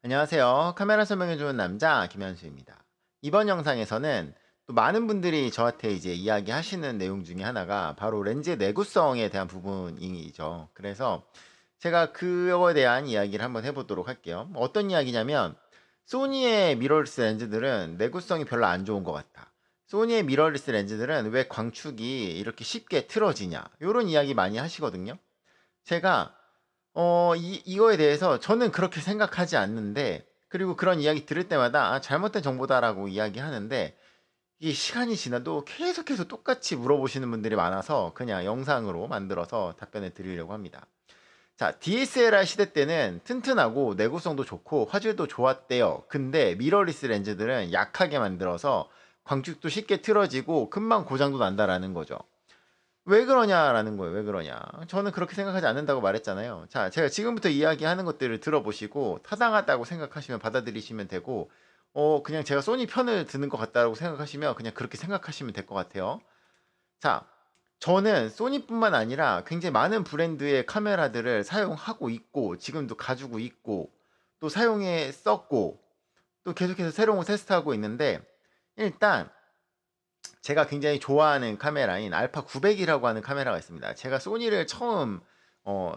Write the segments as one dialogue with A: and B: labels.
A: 안녕하세요. 카메라 설명해 주는 남자 김현수입니다. 이번 영상에서는 또 많은 분들이 저한테 이제 이야기하시는 내용 중에 하나가 바로 렌즈의 내구성에 대한 부분이죠. 그래서 제가 그거에 대한 이야기를 한번 해보도록 할게요. 어떤 이야기냐면 소니의 미러리스 렌즈들은 내구성이 별로 안 좋은 것 같아. 소니의 미러리스 렌즈들은 왜 광축이 이렇게 쉽게 틀어지냐? 이런 이야기 많이 하시거든요. 제가 이거에 대해서 저는 그렇게 생각하지 않는데, 그리고 그런 이야기 들을 때마다 잘못된 정보다라고 이야기하는데, 이게 시간이 지나도 계속해서 똑같이 물어보시는 분들이 많아서 그냥 영상으로 만들어서 답변을 드리려고 합니다. 자, DSLR 시대 때는 튼튼하고 내구성도 좋고 화질도 좋았대요. 근데 미러리스 렌즈들은 약하게 만들어서 광축도 쉽게 틀어지고 금방 고장도 난다라는 거죠. 왜 그러냐라는 거예요. 왜 그러냐. 저는 그렇게 생각하지 않는다고 말했잖아요. 자, 제가 지금부터 이야기하는 것들을 들어보시고 타당하다고 생각하시면 받아들이시면 되고, 그냥 제가 소니 편을 드는 것 같다고 생각하시면 그냥 그렇게 생각하시면 될 것 같아요. 자, 저는 소니뿐만 아니라 굉장히 많은 브랜드의 카메라들을 사용하고 있고, 지금도 가지고 있고, 또 사용해 썼고, 또 계속해서 새로운 거 테스트하고 있는데, 일단 제가 굉장히 좋아하는 카메라인 알파 900이라고 하는 카메라가 있습니다. 제가 소니를 처음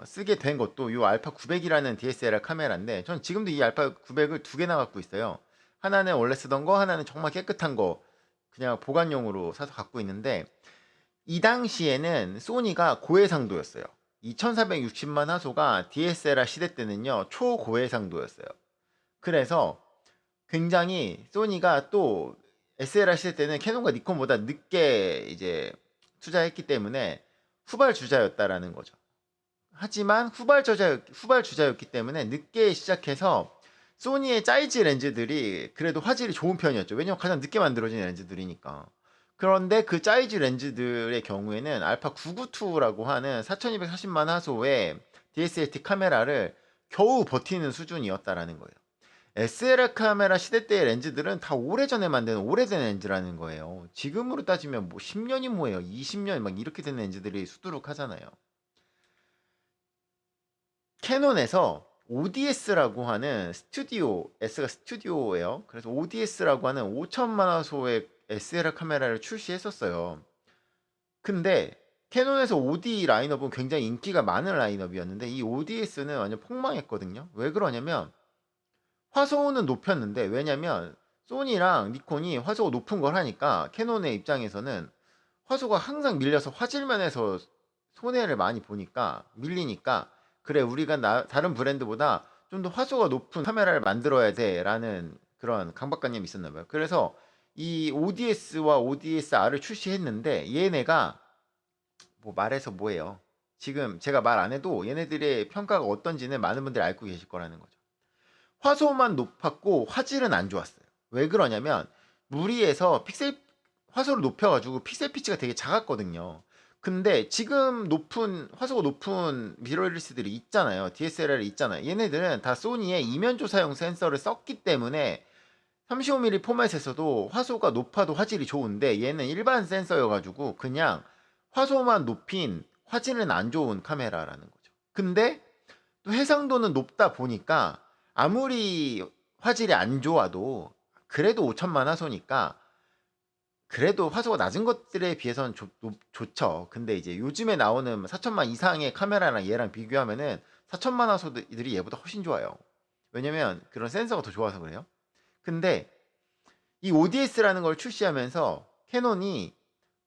A: 쓰게 된 것도 이 알파 900이라는 DSLR 카메라인데 전 지금도 이 알파 900을 두 개나 갖고 있어요. 하나는 원래 쓰던 거, 하나는 정말 깨끗한 거 그냥 보관용으로 사서 갖고 있는데 이 당시에는 소니가 고해상도였어요. 2460만 화소가 DSLR 시대 때는요 초고해상도였어요. 그래서 굉장히 소니가 또 SLR 시대 때는 캐논과 니콘보다 늦게 이제 투자했기 때문에 후발주자였다라는 거죠. 하지만 후발주자였기 때문에 늦게 시작해서 소니의 짜이즈 렌즈들이 그래도 화질이 좋은 편이었죠. 왜냐면 가장 늦게 만들어진 렌즈들이니까. 그런데 그 짜이즈 렌즈들의 경우에는 알파 992라고 하는 4240만 화소의 DSLT 카메라를 겨우 버티는 수준이었다라는 거예요. SLR 카메라 시대 때의 렌즈들은 다 오래전에 만든 오래된 렌즈라는 거예요. 지금으로 따지면 뭐 10년이 뭐예요? 20년 막 이렇게 된 렌즈들이 수두룩하잖아요. 캐논에서 ODS라고 하는 스튜디오, S가 스튜디오예요. 그래서 ODS라고 하는 5천만 화소의 SLR 카메라를 출시했었어요. 근데 캐논에서 OD 라인업은 굉장히 인기가 많은 라인업이었는데 이 ODS는 완전 폭망했거든요. 왜 그러냐면 화소는 높였는데 왜냐면 소니랑 니콘이 화소가 높은 걸 하니까 캐논의 입장에서는 화소가 항상 밀려서 화질면에서 손해를 많이 보니까 밀리니까 그래 우리가 다른 브랜드보다 좀 더 화소가 높은 카메라를 만들어야 돼 라는 그런 강박관념이 있었나 봐요. 그래서 이 ODS와 ODSR을 출시했는데 얘네가 뭐 말해서 뭐예요. 지금 제가 말 안 해도 얘네들의 평가가 어떤지는 많은 분들이 알고 계실 거라는 거죠. 화소만 높았고 화질은 안 좋았어요. 왜 그러냐면 무리해서 화소를 높여가지고 픽셀 피치가 되게 작았거든요. 근데 지금 화소가 높은 미러리스들이 있잖아요. DSLR이 있잖아요. 얘네들은 다 소니의 이면조사용 센서를 썼기 때문에 35mm 포맷에서도 화소가 높아도 화질이 좋은데 얘는 일반 센서여가지고 그냥 화소만 높인 화질은 안 좋은 카메라라는 거죠. 근데 또 해상도는 높다 보니까 아무리 화질이 안 좋아도 그래도 5천만 화소니까 그래도 화소가 낮은 것들에 비해서는 좋죠. 근데 이제 요즘에 나오는 4천만 이상의 카메라랑 얘랑 비교하면은 4천만 화소들이 얘보다 훨씬 좋아요. 왜냐면 그런 센서가 더 좋아서 그래요. 근데 이 ODS라는 걸 출시하면서 캐논이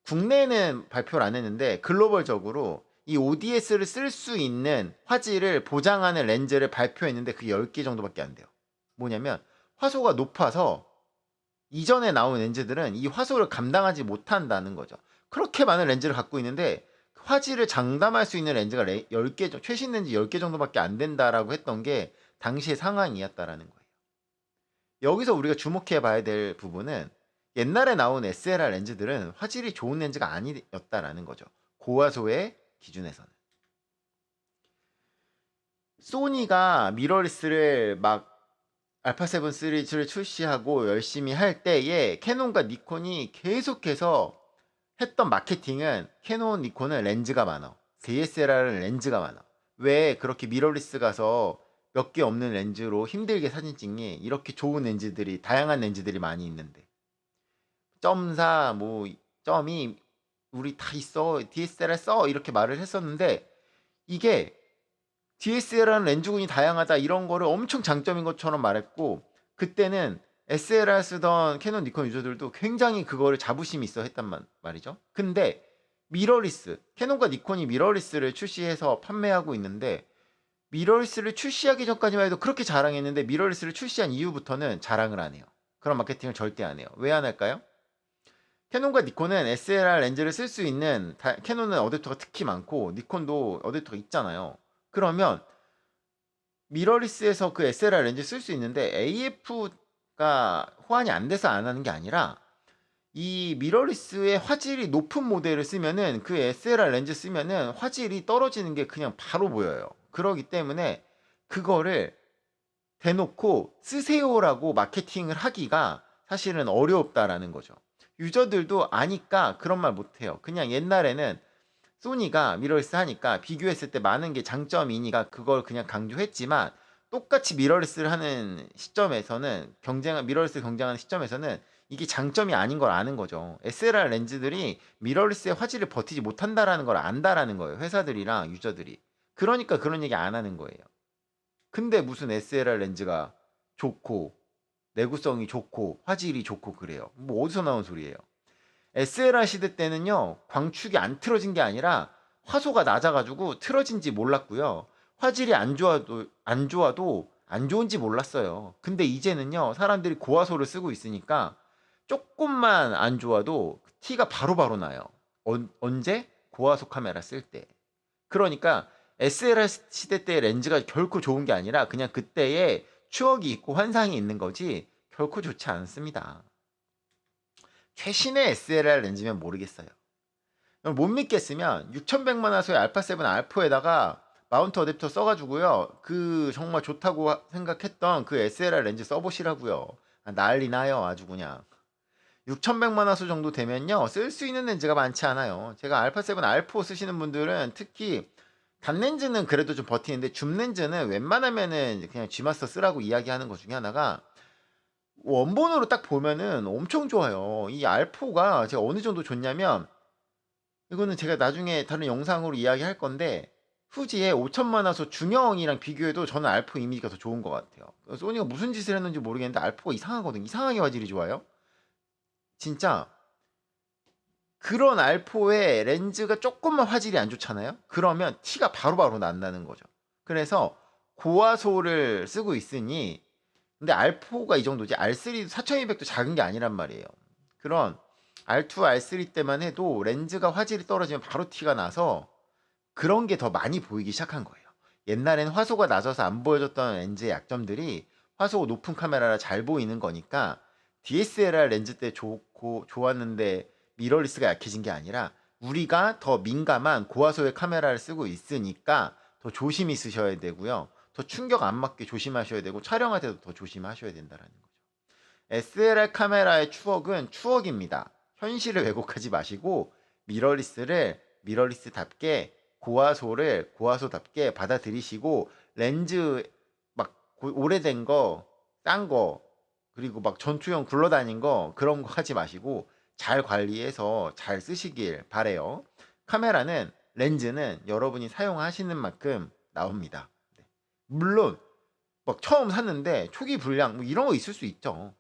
A: 국내에는 발표를 안 했는데 글로벌적으로 이 ODS를 쓸 수 있는 화질을 보장하는 렌즈를 발표했는데 그게 10개 정도밖에 안 돼요. 뭐냐면 화소가 높아서 이전에 나온 렌즈들은 이 화소를 감당하지 못한다는 거죠. 그렇게 많은 렌즈를 갖고 있는데 화질을 장담할 수 있는 렌즈가 10개, 최신 렌즈 10개 정도밖에 안 된다라고 했던 게 당시의 상황이었다라는 거예요. 여기서 우리가 주목해 봐야 될 부분은 옛날에 나온 SLR 렌즈들은 화질이 좋은 렌즈가 아니었다라는 거죠. 고화소의 기준에서는. 소니가 미러리스를 막 알파 7 시리즈를 출시하고 열심히 할 때에 캐논과 니콘이 계속해서 했던 마케팅은 캐논, 니콘은 렌즈가 많아. DSLR은 렌즈가 많아. 왜 그렇게 미러리스 가서 몇 개 없는 렌즈로 힘들게 사진 찍니? 이렇게 좋은 렌즈들이 다양한 렌즈들이 많이 있는데 점사 뭐 점이 우리 다 있어 DSLR 써 이렇게 말을 했었는데 이게 DSLR은 렌즈군이 다양하다 이런 거를 엄청 장점인 것처럼 말했고 그때는 SLR 쓰던 캐논 니콘 유저들도 굉장히 그거를 자부심이 있어 했단 말이죠. 근데 미러리스 캐논과 니콘이 미러리스를 출시해서 판매하고 있는데 미러리스를 출시하기 전까지만 해도 그렇게 자랑했는데 미러리스를 출시한 이후부터는 자랑을 안 해요. 그런 마케팅을 절대 안 해요. 왜 안 할까요? 캐논과 니콘은 SLR 렌즈를 쓸 수 있는 캐논은 어댑터가 특히 많고 니콘도 어댑터가 있잖아요. 그러면 미러리스에서 그 SLR 렌즈 쓸 수 있는데 AF가 호환이 안 돼서 안 하는 게 아니라 이 미러리스의 화질이 높은 모델을 쓰면은 그 SLR 렌즈 쓰면은 화질이 떨어지는 게 그냥 바로 보여요. 그러기 때문에 그거를 대놓고 쓰세요라고 마케팅을 하기가 사실은 어렵다라는 거죠. 유저들도 아니까 그런 말 못해요. 그냥 옛날에는 소니가 미러리스 하니까 비교했을 때 많은 게 장점이니까 그걸 그냥 강조했지만 똑같이 미러리스를 하는 시점에서는 미러리스 경쟁하는 시점에서는 이게 장점이 아닌 걸 아는 거죠. SLR 렌즈들이 미러리스의 화질을 버티지 못한다라는 걸 안다라는 거예요. 회사들이랑 유저들이. 그러니까 그런 얘기 안 하는 거예요. 근데 무슨 SLR 렌즈가 좋고 내구성이 좋고 화질이 좋고 그래요. 뭐 어디서 나온 소리예요? SLR 시대 때는요 광축이 안 틀어진 게 아니라 화소가 낮아가지고 틀어진지 몰랐고요. 화질이 안 좋아도 안 좋은지 몰랐어요. 근데 이제는요 사람들이 고화소를 쓰고 있으니까 조금만 안 좋아도 티가 바로바로 나요. 언제? 고화소 카메라 쓸 때. 그러니까 SLR 시대 때의 렌즈가 결코 좋은 게 아니라 그냥 그때의 추억이 있고 환상이 있는 거지 결코 좋지 않습니다. 최신의 SLR 렌즈면 모르겠어요. 못 믿겠으면 6100만 화소의 알파7 알포에다가 마운트 어댑터 써가지고요. 그 정말 좋다고 생각했던 그 SLR 렌즈 써보시라고요. 난리 나요 아주 그냥. 6100만 화소 정도 되면요 쓸 수 있는 렌즈가 많지 않아요. 제가 알파7 알포 쓰시는 분들은 특히 단렌즈는 그래도 좀 버티는데 줌렌즈는 웬만하면은 그냥 G마스터 쓰라고 이야기하는 것 중에 하나가 원본으로 딱 보면은 엄청 좋아요. 이 알포가 제가 어느 정도 좋냐면 이거는 제가 나중에 다른 영상으로 이야기할 건데 후지의 5000만 화소 중형이랑 비교해도 저는 알포 이미지가 더 좋은 것 같아요. 소니가 무슨 짓을 했는지 모르겠는데 알포가 이상하거든. 이상하게 화질이 좋아요. 진짜 그런 알포에 렌즈가 조금만 화질이 안 좋잖아요. 그러면 티가 바로바로 난다는 거죠. 그래서 고화소를 쓰고 있으니 근데 R4가 이 정도지 R3 4200도 작은 게 아니란 말이에요. 그런 R2, R3 때만 해도 렌즈가 화질이 떨어지면 바로 티가 나서 그런 게 더 많이 보이기 시작한 거예요. 옛날엔 화소가 낮아서 안 보여줬던 렌즈의 약점들이 화소가 높은 카메라라 잘 보이는 거니까 DSLR 렌즈 때 좋았는데 미러리스가 약해진 게 아니라 우리가 더 민감한 고화소의 카메라를 쓰고 있으니까 더 조심히 쓰셔야 되고요. 더 충격 안 맞게 조심하셔야 되고 촬영할 때도 더 조심하셔야 된다는 거죠. SLR 카메라의 추억은 추억입니다. 현실을 왜곡하지 마시고 미러리스를 미러리스답게 고화소를 고화소답게 받아들이시고 렌즈 막 오래된 거, 싼 거, 그리고 막 전투용 굴러다닌 거 그런 거 하지 마시고 잘 관리해서 잘 쓰시길 바래요. 카메라는 렌즈는 여러분이 사용하시는 만큼 나옵니다. 네. 물론 막 처음 샀는데 초기 불량 뭐 이런 거 있을 수 있죠.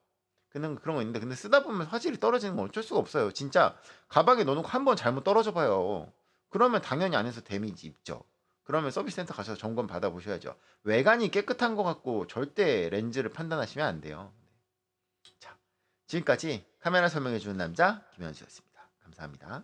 A: 그런 거 있는데 근데 쓰다 보면 화질이 떨어지는 건 어쩔 수가 없어요. 진짜 가방에 넣어놓고 한 번 잘못 떨어져 봐요. 그러면 당연히 안에서 데미지 입죠. 그러면 서비스 센터 가셔서 점검 받아 보셔야죠. 외관이 깨끗한 것 같고 절대 렌즈를 판단하시면 안 돼요. 자, 지금까지 카메라 설명해 주는 남자 김현수였습니다. 감사합니다.